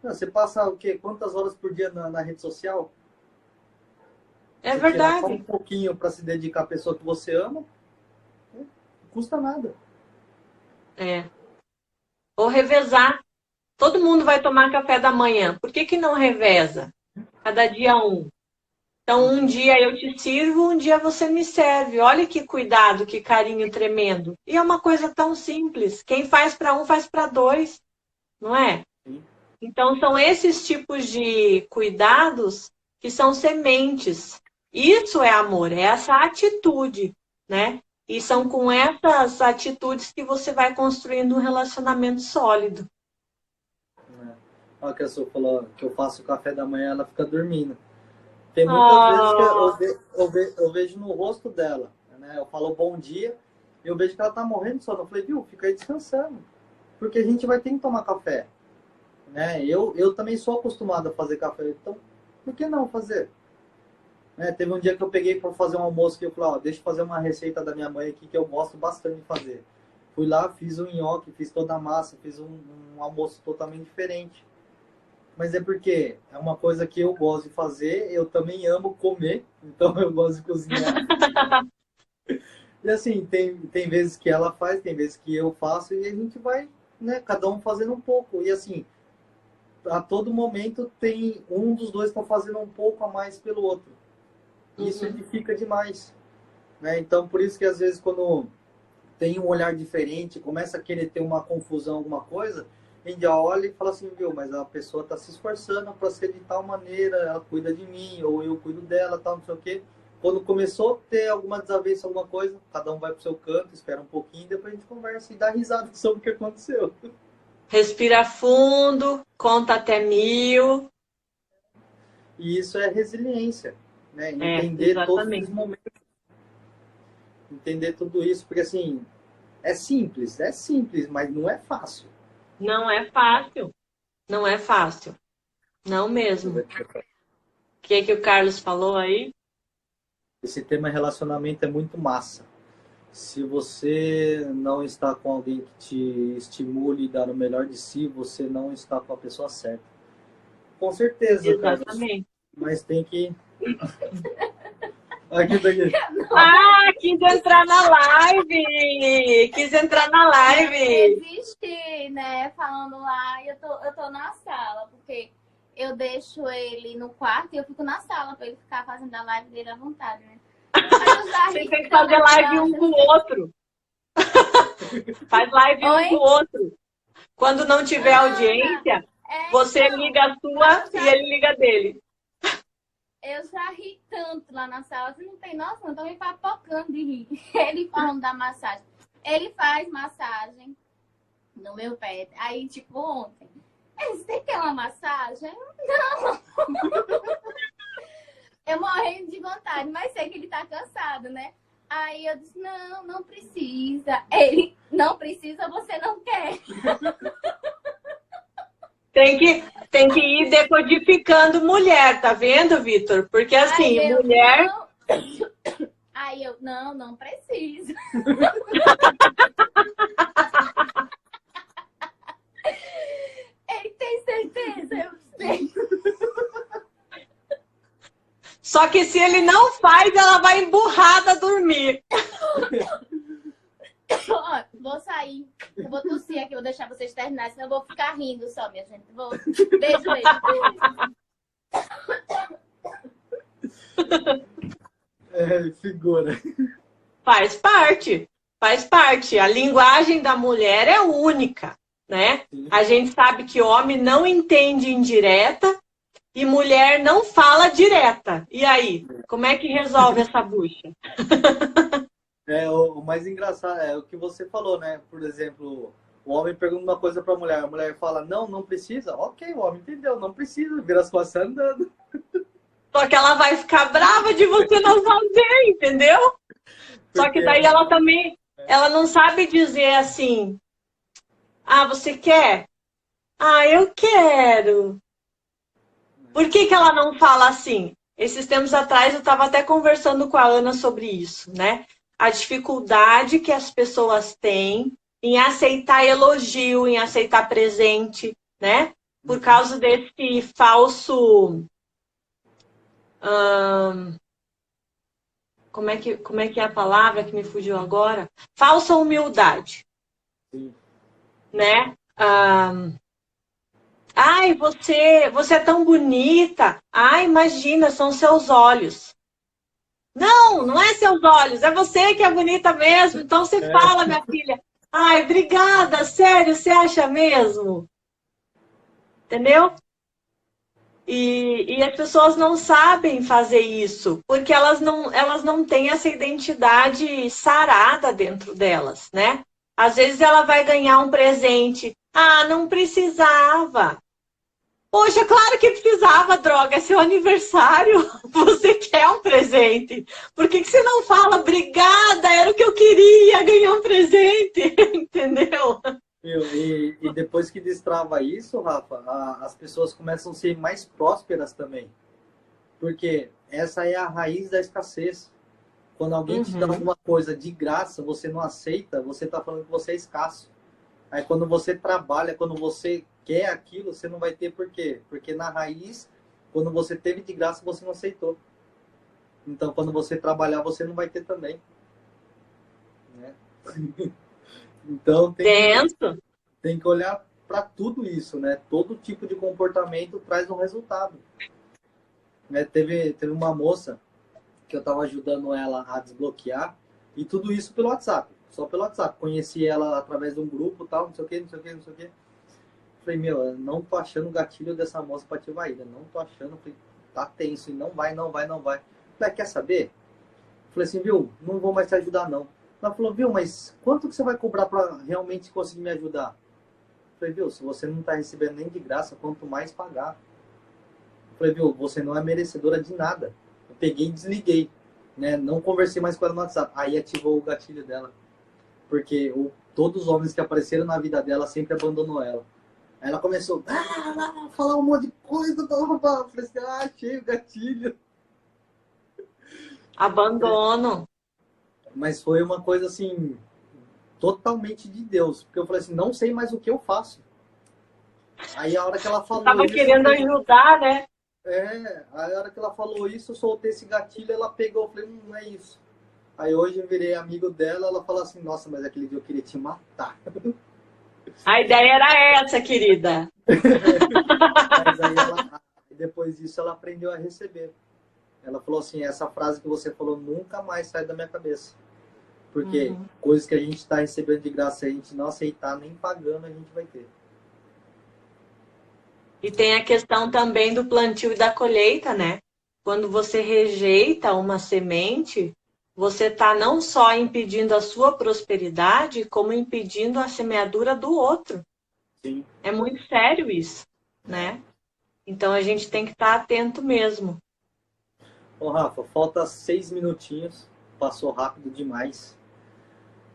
Não, você passa o quê? Quantas horas por dia na rede social? É você verdade. Tirar só um pouquinho para se dedicar à pessoa que você ama, não custa nada. É. Ou revezar. Todo mundo vai tomar café da manhã. Por que não reveza? Cada dia um. Então, um dia eu te sirvo, um dia você me serve. Olha que cuidado, que carinho tremendo. E é uma coisa tão simples. Quem faz para um, faz para dois, não é? Sim. Então, são esses tipos de cuidados que são sementes. Isso é amor, é essa atitude, né? E são com essas atitudes que você vai construindo um relacionamento sólido. Olha que a Su falou que eu faço o café da manhã, ela fica dormindo. Tem muitas vezes que eu vejo no rosto dela, né? Eu falo bom dia, e eu vejo que ela tá morrendo de sono. Eu falei, viu, fica aí descansando. Porque a gente vai ter que tomar café. Né? Eu também sou acostumado a fazer café, então por que não fazer? Né? Teve um dia que eu peguei para fazer um almoço que eu falei, ó, deixa eu fazer uma receita da minha mãe aqui que eu gosto bastante de fazer. Fui lá, fiz um nhoque, fiz toda a massa, fiz um almoço totalmente diferente. Mas é porque é uma coisa que eu gosto de fazer, eu também amo comer, então eu gosto de cozinhar. E assim, tem vezes que ela faz, tem vezes que eu faço, e a gente vai, né, cada um fazendo um pouco. E assim, a todo momento tem um dos dois está fazendo um pouco a mais pelo outro. Isso edifica demais. Né? Então, por isso que às vezes quando tem um olhar diferente, começa a querer ter uma confusão, alguma coisa, a gente já olha e fala assim, viu, mas a pessoa está se esforçando para ser de tal maneira, ela cuida de mim, ou eu cuido dela, tal, não sei o quê. Quando começou a ter alguma desavença, alguma coisa, cada um vai para o seu canto, espera um pouquinho, depois a gente conversa e dá risada sobre o que aconteceu. Respira fundo, conta até 1000. E isso é resiliência, né? Entender todos os Exatamente. momentos, entender tudo isso, porque assim, é simples, mas não é fácil. Não é fácil. Não é fácil. Não mesmo. O que o Carlos falou aí? Esse tema relacionamento é muito massa. Se você não está com alguém que te estimule e dar o melhor de si, você não está com a pessoa certa. Com certeza, Carlos. Exatamente. Mas tem que... Aqui. Ah, quis entrar na live! Quis entrar na live! Existe, né? Falando lá, eu tô na sala, porque eu deixo ele no quarto e eu fico na sala pra ele ficar fazendo a live dele à vontade, né? Você tem que fazer live um com o outro. Faz live um com o outro. Quando não tiver audiência, você liga a sua e ele liga a dele. Eu já ri tanto lá na sala, você não tem noção, eu tô me papocando de rir. Ele falando da massagem. Ele faz massagem no meu pé. Aí, tipo, ontem, você quer uma massagem? Não! Eu morrendo de vontade, mas sei que ele tá cansado, né? Aí eu disse, não precisa. Ele, não precisa, você não quer. Tem que ir decodificando mulher, tá vendo, Vitor? Porque assim, mulher... Aí eu, não precisa. Ele tem certeza, eu sei. Só que se ele não faz, ela vai emburrada dormir. Ó, vou sair. Eu vou tossir aqui, vou deixar vocês terminarem, senão eu vou ficar rindo só, minha gente. Beijo ele. Figura. Faz parte. Faz parte. A linguagem da mulher é única, né? A gente sabe que homem não entende indireta e mulher não fala direta. E aí, como é que resolve essa bucha? O mais engraçado é o que você falou, né? Por exemplo, o homem pergunta uma coisa para a mulher fala, não precisa. Ok, o homem entendeu, não precisa, vira as costas andando. Só que ela vai ficar brava de você não fazer, entendeu? Só que daí ela também, ela não sabe dizer assim, ah, você quer? Ah, eu quero. Por que ela não fala assim? Esses tempos atrás eu estava até conversando com a Ana sobre isso, né? A dificuldade que as pessoas têm em aceitar elogio, em aceitar presente, né? Por causa desse falso... Como é que é a palavra que me fugiu agora? Falsa humildade. Sim. Né? Ai, você é tão bonita. Ai, imagina, são seus olhos. Não, não é seus olhos, é você que é bonita mesmo. Então você É, fala, minha filha. Ai, obrigada, sério, você acha mesmo? Entendeu? E as pessoas não sabem fazer isso, porque elas não têm essa identidade sarada dentro delas, né? Às vezes ela vai ganhar um presente. Ah, não precisava. Poxa, claro que precisava, droga, é seu aniversário. Você quer um presente. Por que você não fala, obrigada, era o que eu queria, ganhar um presente? Entendeu? e depois que destrava isso, Rafa, as pessoas começam a ser mais prósperas também. Porque essa é a raiz da escassez. Quando alguém te dá Uhum. alguma coisa de graça, você não aceita, você está falando que você é escasso. Aí quando você trabalha, quando você quer aquilo, você não vai ter por quê? Porque na raiz, quando você teve de graça, você não aceitou. Então quando você trabalhar, você não vai ter também. Né? Então Dentro. tem que olhar para tudo isso, né? Todo tipo de comportamento traz um resultado. Né? Teve uma moça que eu estava ajudando ela a desbloquear, e tudo isso pelo WhatsApp, só pelo WhatsApp. Conheci ela através de um grupo, tal, não sei o que, não sei o que, não sei o que. Falei, meu, eu não tô achando o gatilho dessa moça pra ativar ainda, não tô achando. Falei, tá tenso, e não vai, não vai, não vai. Falei, quer saber? Falei assim, viu, não vou mais te ajudar não. Ela falou, viu, mas quanto que você vai cobrar pra realmente conseguir me ajudar? Falei, viu, se você não tá recebendo nem de graça, quanto mais pagar. Falei, viu, você não é merecedora de nada. Eu peguei e desliguei, né? Não conversei mais com ela no WhatsApp. Aí ativou o gatilho dela. Porque todos os homens que apareceram na vida dela sempre abandonou ela. Aí ela começou a falar um monte de coisa. Eu falei assim, achei o gatilho. Abandono. Mas foi uma coisa assim, totalmente de Deus. Porque eu falei assim, não sei mais o que eu faço. Aí a hora que ela falou Tava isso, eu querendo falei, ajudar, né? aí a hora que ela falou isso, eu soltei esse gatilho, ela pegou, eu falei, não é isso. Aí hoje eu virei amigo dela, ela fala assim, nossa, mas aquele dia eu queria te matar. A ideia era essa, querida. Mas aí ela, depois disso ela aprendeu a receber. Ela falou assim, essa frase que você falou nunca mais sai da minha cabeça. Porque Uhum. coisas que a gente está recebendo de graça, a gente não aceitar, nem pagando, a gente vai ter. E tem a questão também do plantio e da colheita, né? Quando você rejeita uma semente, você está não só impedindo a sua prosperidade, como impedindo a semeadura do outro. Sim. É muito sério isso, né? Então a gente tem que estar atento mesmo. Ô Rafa, falta 6 minutinhos. Passou rápido demais.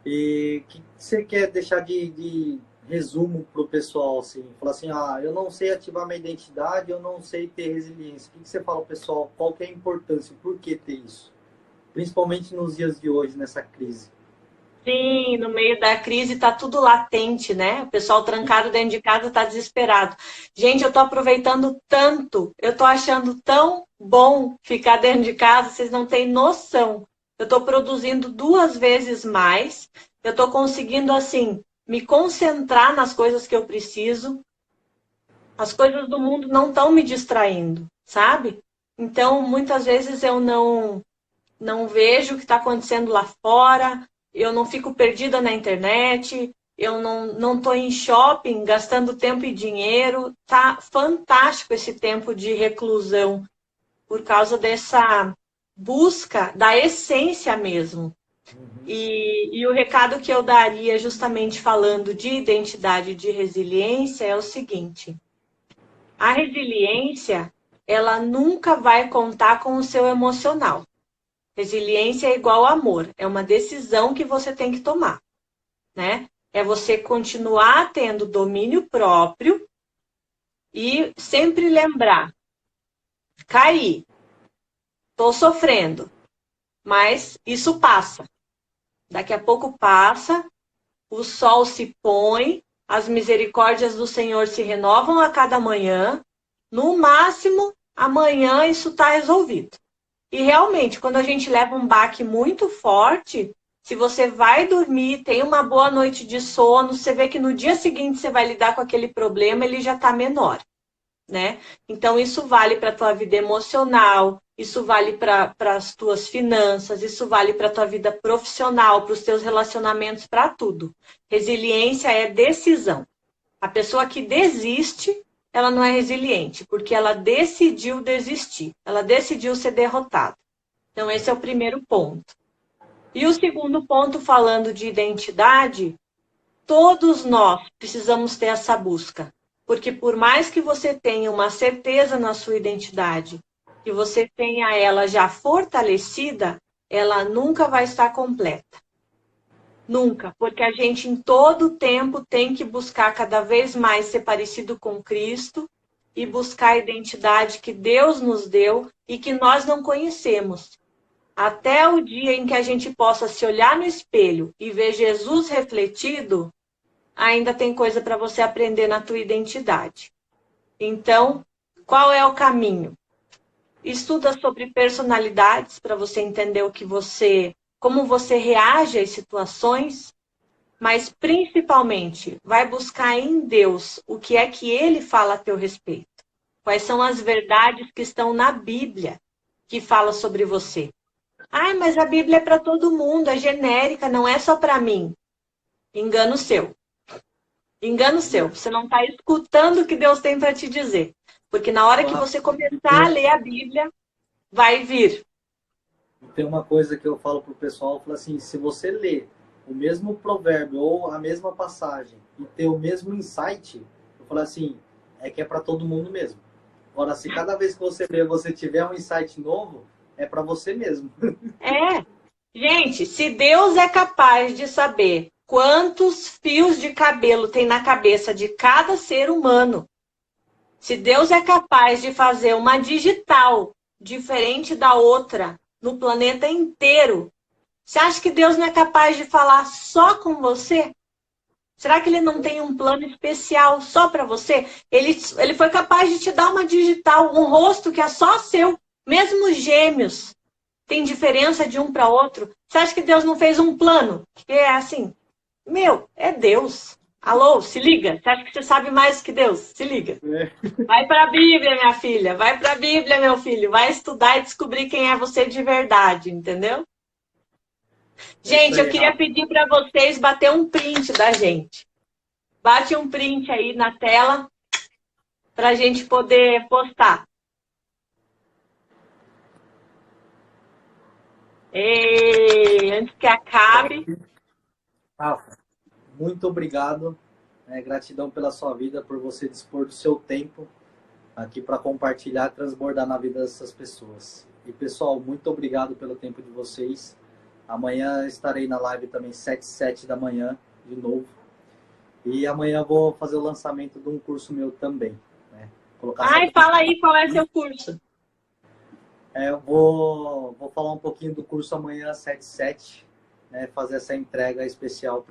E o que você quer deixar de resumo para o pessoal? Assim? Falar assim, eu não sei ativar minha identidade, eu não sei ter resiliência. O que você fala, pessoal? Qual que é a importância? Por que ter isso? Principalmente nos dias de hoje, nessa crise. Sim, no meio da crise está tudo latente, né? O pessoal trancado dentro de casa está desesperado. Gente, eu estou aproveitando tanto, eu estou achando tão bom ficar dentro de casa, vocês não têm noção. Eu estou produzindo 2 vezes mais, eu estou conseguindo, assim, me concentrar nas coisas que eu preciso. As coisas do mundo não estão me distraindo, sabe? Então, muitas vezes eu não vejo o que está acontecendo lá fora, eu não fico perdida na internet, eu não estou em shopping gastando tempo e dinheiro. Tá fantástico esse tempo de reclusão por causa dessa busca da essência mesmo. E o recado que eu daria, justamente falando de identidade e de resiliência, é o seguinte: a resiliência, ela nunca vai contar com o seu emocional. Resiliência é igual amor, é uma decisão que você tem que tomar, né? É você continuar tendo domínio próprio e sempre lembrar, caí, estou sofrendo, mas isso passa. Daqui a pouco passa, o sol se põe, as misericórdias do Senhor se renovam a cada manhã, no máximo, amanhã isso está resolvido. E realmente, quando a gente leva um baque muito forte, Se você vai dormir, tem uma boa noite de sono, você vê que no dia seguinte você vai lidar com aquele problema, ele já está menor, né? Então, isso vale para a tua vida emocional, isso vale para as tuas finanças, isso vale para a tua vida profissional, para os teus relacionamentos, para tudo. Resiliência é decisão. A pessoa que desiste, ela não é resiliente, porque ela decidiu desistir, ela decidiu ser derrotada. Então, esse é o primeiro ponto. E o segundo ponto, falando de identidade, todos nós precisamos ter essa busca. Porque por mais que você tenha uma certeza na sua identidade, que você tenha ela já fortalecida, ela nunca vai estar completa. Nunca. Porque a gente em todo tempo tem que buscar cada vez mais ser parecido com Cristo e buscar a identidade que Deus nos deu e que nós não conhecemos. Até o dia em que a gente possa se olhar no espelho e ver Jesus refletido, ainda tem coisa para você aprender na tua identidade. Então, qual é o caminho? Estuda sobre personalidades para você entender como você reage às situações, mas principalmente vai buscar em Deus o que é que Ele fala a teu respeito. Quais são as verdades que estão na Bíblia que fala sobre você. Ah, mas a Bíblia é para todo mundo, é genérica, não é só para mim. Engano seu. Engano seu. Você não está escutando o que Deus tem para te dizer. Porque na hora que você começar a ler a Bíblia, vai vir. Tem uma coisa que eu falo pro pessoal, eu falo assim, se você ler o mesmo provérbio ou a mesma passagem e ter o mesmo insight, eu falo assim, é que é para todo mundo mesmo. Agora, se cada vez que você ler, você tiver um insight novo, é para você mesmo. É. Gente, se Deus é capaz de saber quantos fios de cabelo tem na cabeça de cada ser humano, se Deus é capaz de fazer uma digital diferente da outra no planeta inteiro, você acha que Deus não é capaz de falar só com você? Será que Ele não tem um plano especial só para você? Ele foi capaz de te dar uma digital, um rosto que é só seu. Mesmo os gêmeos tem diferença de um para outro. Você acha que Deus não fez um plano? Que é assim, é Deus. Alô, se liga. Você acha que você sabe mais que Deus? Se liga. Vai para a Bíblia, minha filha. Vai para a Bíblia, meu filho. Vai estudar e descobrir quem é você de verdade, entendeu? Gente, eu queria pedir para vocês bater um print da gente. Bate um print aí na tela para a gente poder postar. Antes que acabe. Rafa, muito obrigado. Gratidão pela sua vida, por você dispor do seu tempo aqui para compartilhar, transbordar na vida dessas pessoas. E pessoal, muito obrigado pelo tempo de vocês. Amanhã estarei na live também, 7h07 da manhã, de novo. E amanhã vou fazer o lançamento de um curso meu também. Né? Fala aí qual é seu curso. Eu vou falar um pouquinho do curso amanhã, 7h07, né? Fazer essa entrega especial.